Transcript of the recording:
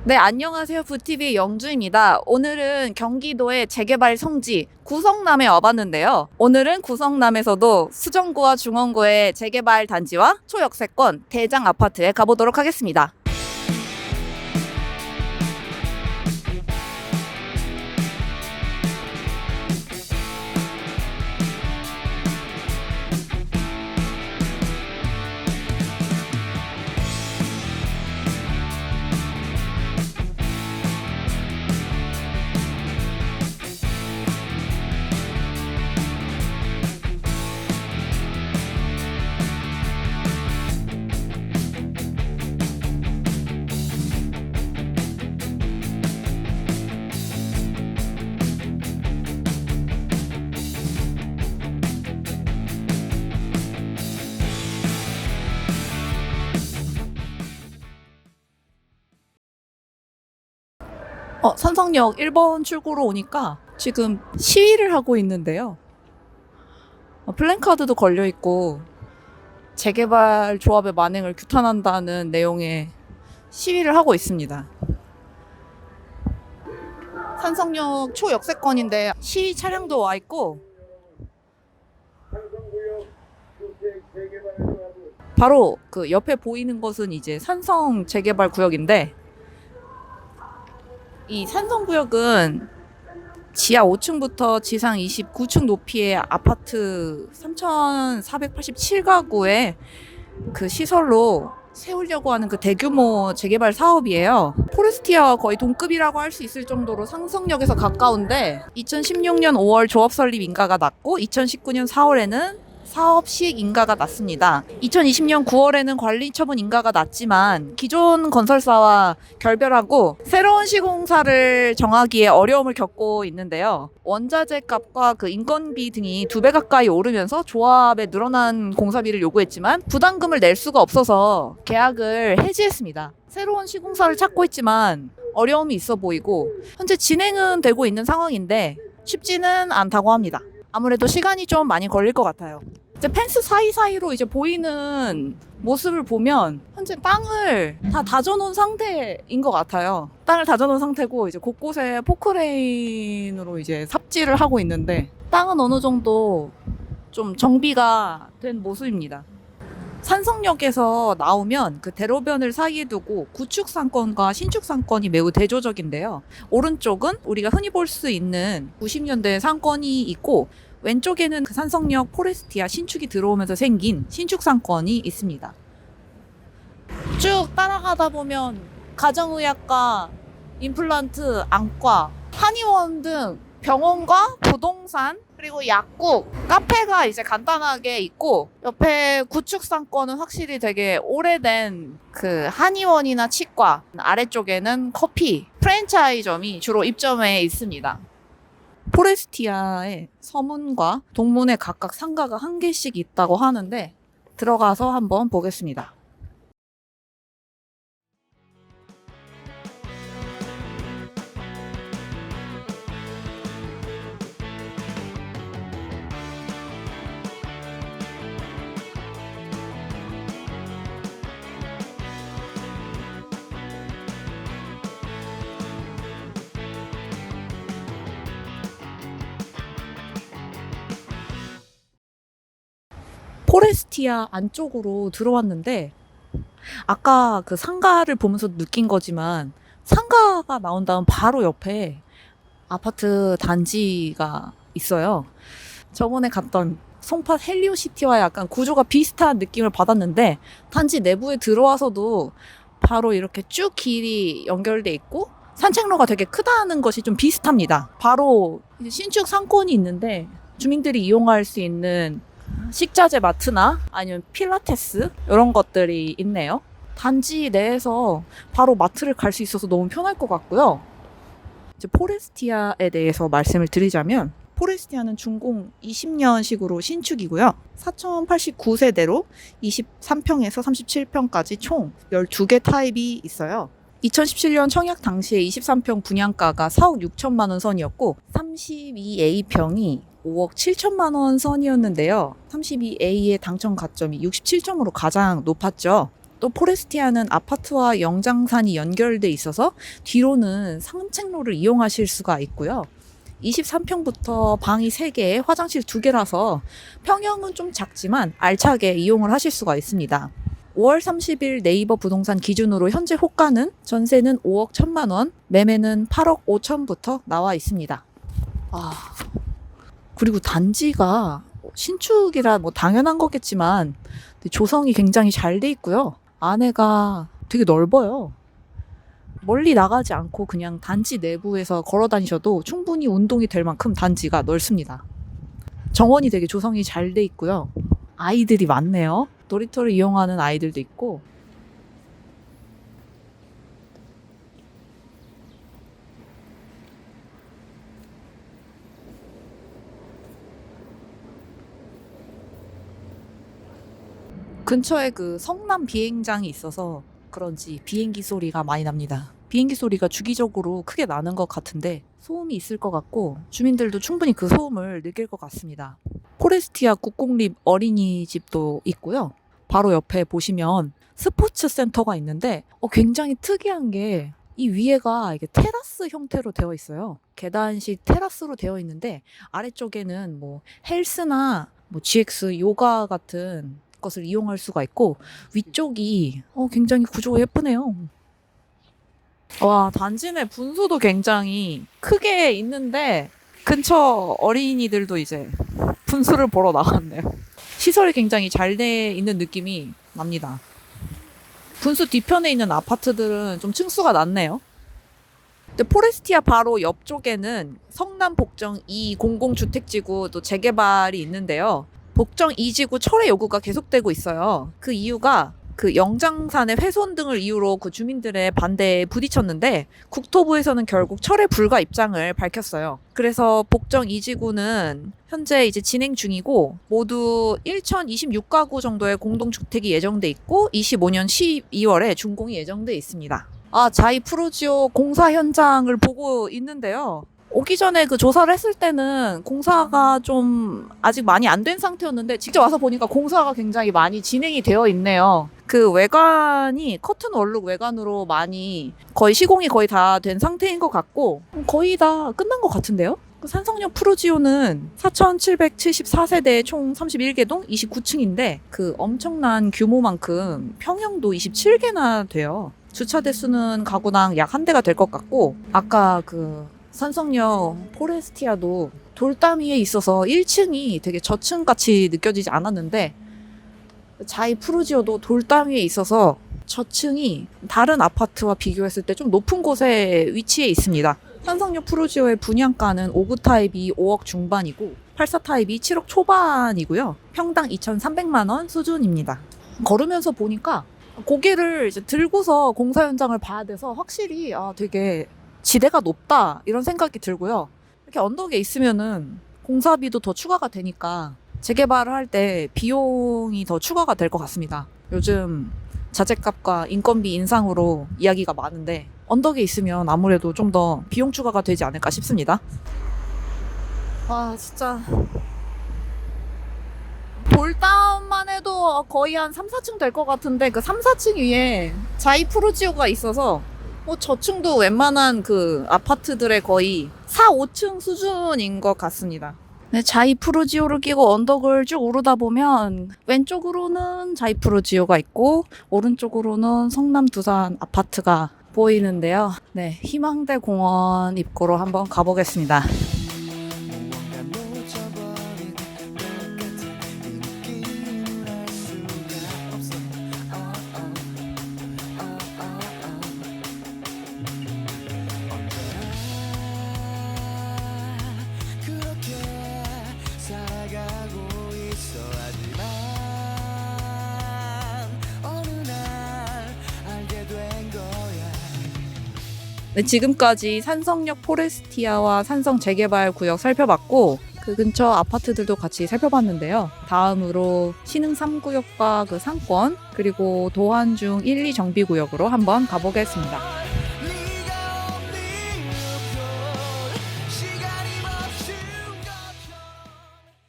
네, 안녕하세요. 부티비의 영주입니다. 오늘은 경기도의 재개발 성지 구성남에 와봤는데요. 오늘은 구성남에서도 수정구와 중원구의 재개발 단지와 초역세권 대장 아파트에 가보도록 하겠습니다. 산성역 1번 출구로 오니까 지금 시위를 하고 있는데요. 플랜카드도 걸려 있고 재개발 조합의 만행을 규탄한다는 내용의 시위를 하고 있습니다. 산성역 초역세권인데 시위 차량도 와 있고 바로 그 옆에 보이는 것은 이제 산성 재개발 구역인데 이 산성 구역은 지하 5층부터 지상 29층 높이의 아파트 3,487가구의 그 시설로 세우려고 하는 그 대규모 재개발 사업이에요. 포레스티아와 거의 동급이라고 할 수 있을 정도로 상성역에서 가까운데 2016년 5월 조합 설립 인가가 났고 2019년 4월에는 사업 시행 인가가 났습니다. 2020년 9월에는 관리 처분 인가가 났지만 기존 건설사와 결별하고 새로운 시공사를 정하기에 어려움을 겪고 있는데요. 원자재 값과 그 인건비 등이 2배 가까이 오르면서 조합에 늘어난 공사비를 요구했지만 부담금을 낼 수가 없어서 계약을 해지했습니다. 새로운 시공사를 찾고 있지만 어려움이 있어 보이고 현재 진행은 되고 있는 상황인데 쉽지는 않다고 합니다. 아무래도 시간이 좀 많이 걸릴 것 같아요. 이제 펜스 사이사이로 이제 보이는 모습을 보면 현재 땅을 다 다져놓은 상태인 것 같아요. 땅을 다져놓은 상태고 이제 곳곳에 포크레인으로 이제 삽질을 하고 있는데 땅은 어느 정도 좀 정비가 된 모습입니다. 산성역에서 나오면 그 대로변을 사이에 두고 구축 상권과 신축 상권이 매우 대조적인데요. 오른쪽은 우리가 흔히 볼 수 있는 90년대 상권이 있고 왼쪽에는 그 산성역 포레스티아 신축이 들어오면서 생긴 신축 상권이 있습니다. 쭉 따라가다 보면 가정의학과, 임플란트, 안과, 한의원 등 병원과 부동산 그리고 약국, 카페가 이제 간단하게 있고 옆에 구축 상권은 확실히 되게 오래된 그 한의원이나 치과, 아래쪽에는 커피, 프랜차이점이 주로 입점해 있습니다. 포레스티아의 서문과 동문에 각각 상가가 한 개씩 있다고 하는데 들어가서 한번 보겠습니다. 포레스티아 안쪽으로 들어왔는데 아까 그 상가를 보면서 느낀 거지만 상가가 나온 다음 바로 옆에 아파트 단지가 있어요. 저번에 갔던 송파 헬리오시티와 약간 구조가 비슷한 느낌을 받았는데 단지 내부에 들어와서도 바로 이렇게 쭉 길이 연결돼 있고 산책로가 되게 크다는 것이 좀 비슷합니다. 바로 이제 신축 상권이 있는데 주민들이 이용할 수 있는 식자재 마트나 아니면 필라테스 이런 것들이 있네요. 단지 내에서 바로 마트를 갈 수 있어서 너무 편할 것 같고요. 이제 포레스티아에 대해서 말씀을 드리자면 포레스티아는 준공 20년식으로 신축이고요. 4,089세대로 23평에서 37평까지 총 12개 타입이 있어요. 2017년 청약 당시에 23평 분양가가 4억 6천만 원 선이었고 32A평이 5억 7천만 원 선이었는데요. 32A의 당첨 가점이 67점으로 가장 높았죠. 또 포레스티아는 아파트와 영장산이 연결돼 있어서 뒤로는 산책로를 이용하실 수가 있고요. 23평부터 방이 3개, 화장실 2개라서 평형은 좀 작지만 알차게 이용을 하실 수가 있습니다. 5월 30일 네이버 부동산 기준으로 현재 호가는 전세는 5억 1천만 원, 매매는 8억 5천부터 나와 있습니다. 그리고 단지가 신축이라 뭐 당연한 거겠지만 조성이 굉장히 잘 돼 있고요. 안에가 되게 넓어요. 멀리 나가지 않고 그냥 단지 내부에서 걸어 다니셔도 충분히 운동이 될 만큼 단지가 넓습니다. 정원이 되게 조성이 잘 돼 있고요. 아이들이 많네요. 놀이터를 이용하는 아이들도 있고. 근처에 그 성남 비행장이 있어서 그런지 비행기 소리가 많이 납니다. 비행기 소리가 주기적으로 크게 나는 것 같은데 소음이 있을 것 같고 주민들도 충분히 그 소음을 느낄 것 같습니다. 포레스티아 국공립 어린이집도 있고요. 바로 옆에 보시면 스포츠 센터가 있는데 굉장히 특이한 게 이 위에가 이게 테라스 형태로 되어 있어요. 계단식 테라스로 되어 있는데 아래쪽에는 뭐 헬스나 뭐 GX 요가 같은 것을 이용할 수가 있고 위쪽이 굉장히 구조가 예쁘네요. 와, 단지 내 분수도 굉장히 크게 있는데 근처 어린이들도 이제 분수를 보러 나왔네요. 시설이 굉장히 잘 돼 있는 느낌이 납니다. 분수 뒤편에 있는 아파트들은 좀 층수가 낮네요. 근데 포레스티아 바로 옆쪽에는 성남 복정 2 공공주택지구 재개발이 있는데요. 복정 2지구 철회 요구가 계속되고 있어요. 그 이유가 그 영장산의 훼손 등을 이유로 그 주민들의 반대에 부딪혔는데 국토부에서는 결국 철회 불가 입장을 밝혔어요. 그래서 복정 2지구는 현재 이제 진행 중이고 모두 1,026가구 정도의 공동주택이 예정돼 있고 25년 12월에 준공이 예정돼 있습니다. 자이 프루지오 공사 현장을 보고 있는데요. 오기 전에 그 조사를 했을 때는 공사가 좀 아직 많이 안 된 상태였는데 직접 와서 보니까 공사가 굉장히 많이 진행이 되어 있네요. 그 외관이 커튼 원룩 외관으로 많이 거의 시공이 거의 다 된 상태인 것 같고 거의 다 끝난 것 같은데요. 그 산성역 프루지오는 4,774세대 총 31개 동 29층인데 그 엄청난 규모만큼 평형도 27개나 돼요. 주차 대수는 가구당 약 한 대가 될 것 같고 아까 그 산성역 포레스티아도 돌담 위에 있어서 1층이 되게 저층같이 느껴지지 않았는데 자이 프루지오도 돌담 위에 있어서 저층이 다른 아파트와 비교했을 때 좀 높은 곳에 위치해 있습니다. 산성역 프루지오의 분양가는 5구 타입이 5억 중반이고 84 타입이 7억 초반이고요. 평당 2,300만 원 수준입니다. 걸으면서 보니까 고개를 이제 들고서 공사 현장을 봐야 돼서 확실히 되게 지대가 높다 이런 생각이 들고요. 이렇게 언덕에 있으면은 공사비도 더 추가가 되니까 재개발을 할 때 비용이 더 추가가 될 것 같습니다. 요즘 자재값과 인건비 인상으로 이야기가 많은데 언덕에 있으면 아무래도 좀 더 비용 추가가 되지 않을까 싶습니다. 진짜 돌담만 해도 거의 한 3, 4층 될 것 같은데 그 3, 4층 위에 자이 프루지오가 있어서 저층도 웬만한 그 아파트들의 거의 4, 5층 수준인 것 같습니다. 네, 자이 프루지오를 끼고 언덕을 쭉 오르다 보면 왼쪽으로는 자이 프루지오가 있고 오른쪽으로는 성남 두산 아파트가 보이는데요. 네, 희망대 공원 입구로 한번 가보겠습니다. 네, 지금까지 산성역 포레스티아와 산성 재개발 구역 살펴봤고 그 근처 아파트들도 같이 살펴봤는데요. 다음으로 신흥 3구역과 그 상권 그리고 도한중 1, 2 정비구역으로 한번 가보겠습니다.